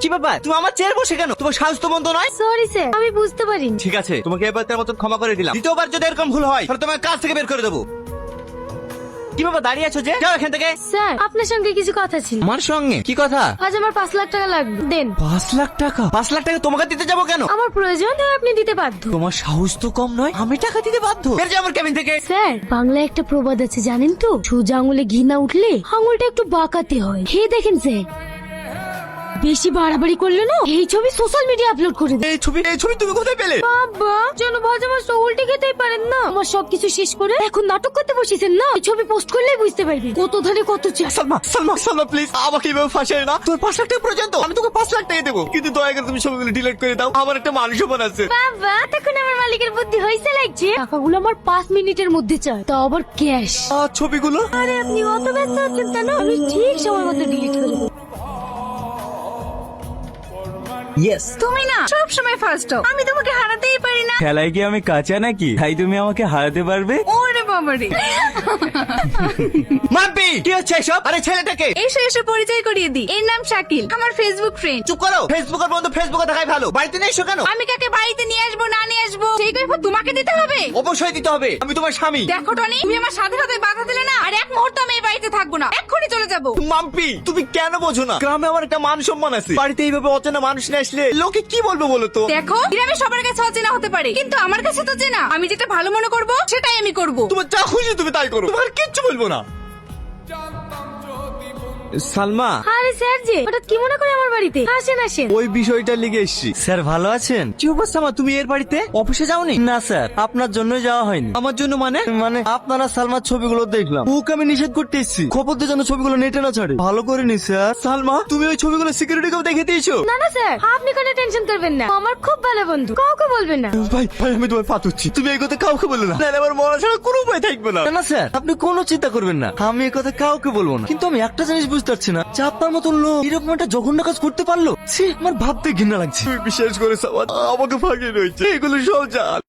কি ব্যাপার, তুমি আমার চেয়ার বসে কেন? তোমার সাহস তো মন্দ নয়। সরি স্যার, আমি বুঝতে পারিনি। ঠিক আছে, তোমাকে এবার তার মতন ক্ষমা করে দিলাম। দ্বিতীয়বার যদি এরকম ভুল হয় তাহলে তোমাকে কাজ থেকে বের করে দেবো। কি ব্যাপার, দাঁড়িয়ে আছো যে? যাও এখান থেকে। স্যার, আপনার সঙ্গে কিছু কথা ছিল। আমার সঙ্গে কি কথা? আজ আমার 5 লাখ টাকা লাগবে, দেন। 5 লাখ টাকা? 5 লাখ টাকা তোমাকে দিতে যাবো কেন? আমার প্রয়োজন, তাই আপনি দিতে বাধ্য। তোমার সাহস তো কম নয়, আমি টাকা দিতে বাধ্য। বের যাও আমার কেবিন থেকে। স্যার, বাংলায় একটা প্রবাদ আছে জানেন তো, সোজা আঙুলে ঘি না উঠলে আঙুলটা একটু বাঁকাতে হয়। খেয়ে দেখেন স্যার, বেশি বাড়াবাড়ি করলে না এই ছবি সোশ্যাল মিডিয়া আপলোড করে দেয়। এই ছবি তুমি কোথায় পেলে? বাবা, যেন ভাজা মাছটা উল্টে খেতেই পারেন না। আমার সবকিছু শেষ করে এখন নাটক করতে বসেছেন না, এই ছবি পোস্ট করলেই বুঝতে পারবি কত ধরে কত চাষ। সালমা প্লিজ আমাকে এভাবে ফাঁসাই না। তোর 5 লাখ টাকা পর্যন্ত আমি তোকে 5 লাখ টাকা দেবো, কিন্তু দয়া করে তুমি ছবিগুলো ডিলিট করে দাও। আমার একটা মান সম্মান আছে। বাবা, তখন আমার মালিকের বুদ্ধি হয়েছে লাগছে। টাকাগুলো আমার 5 মিনিটের মধ্যে চাই, তাও আবার ক্যাশ। ছবিগুলো? আরে আপনি অত ব্যস্ত হচ্ছেন কেন? আমি ঠিক সময় মতো ডিলিট করে দেবো। ইয়েস। তুমি না সব সময় ফার্স্ট হও, আমি তোমাকে হারাতেই পারি না। খেলায় কি আমি কাঁচা নাকি তাই তুমি আমাকে হারাতে পারবে? ওরে বাবারে। মাম্পি, কি হচ্ছে এসব? আরে ছেলেটাকে এসে এসে পরিচয় করিয়ে দি, এর নাম শাকিল, আমার ফেসবুক ফ্রেন্ড। চুপ করো। ফেসবুকের বন্ধু ফেসবুকে দেখাই ভালো, বাড়িতে নেই এসো কেন? আমি কাকে বাড়িতে নিয়ে আসবো না নিয়ে আসবো সেই কৈফিয়ত তোমাকে দিতে হবে। অবশ্যই দিতে হবে, আমি তোমার স্বামী। দেখো টনি, তুমি আমার স্বাধীনতায় বাধা দিলে না, আর এক মুহূর্ত আমি এই বাড়িতে থাকবো না, এক্ষুনি চলে যাবো। মাম্পি, তুমি কেন বোঝো না? গ্রামে আমার একটা মান সম্মান আছে। বাড়িতে এইভাবে অচেনা মানুষ নিয়ে আসলে লোকে কি বলবে বলো তো? দেখো, গ্রামে সবার কাছে অচেনা হতে পারে, কিন্তু আমার কাছে তো চেনা। আমি যেটা ভালো মনে করবো সেটাই আমি করবো। তোমার যা খুশি তুমি তাই করো, তোমার কিচ্ছু বলবো না। সালমা, আরে স্যার যে, হঠাৎ কি মনে করে আমার বাড়িতে? আসেন আসেন। ওই বিষয়টা লিখে এসছি। স্যার ভালো আছেন? কি ব্যাপার সালমা, তুমি এর বাড়িতে অফিসে যাওনি? না স্যার, আপনার জন্যই যাওয়া হয়নি। আমার জন্য মানে? মানে আপনারা সালমার ছবিগুলো দেখলাম, ওকে আমি নিষেধ করতে এসেছি। খবর দিয়ে যেন ছবিগুলো নেটে না ছাড়ে। ভালো করিনি স্যার। সালমা, তুমি ওই ছবিগুলো সিকিউরিটিকেও দেখে দিয়েছো? না না স্যার, আপনি কোনো টেনশন করবেন না, আমার খুব ভালো বন্ধু, কাউকে বলবেন না। ভাই আমি তোমার পা ধরছি, তুমি এই কথা কাউকে বলো না, নাহলে আমার মরা ছাড়া কোনো উপায় থাকবে না। না না স্যার, আপনি কোনো চিন্তা করবেন না, আমি এই কথা কাউকে বলবো না। কিন্তু আমি একটা জিনিস বুঝতে পারছি না যে আপনার মতন লোক এরকম একটা জঘন্য কাজ করতে পারলো। ছি, আমার ভাবতে ঘৃণা লাগছে। তুমি বিশ্বাস করে সালমা, আমাকে ফাঁকিয়ে রয়েছে, এগুলো সব জাল।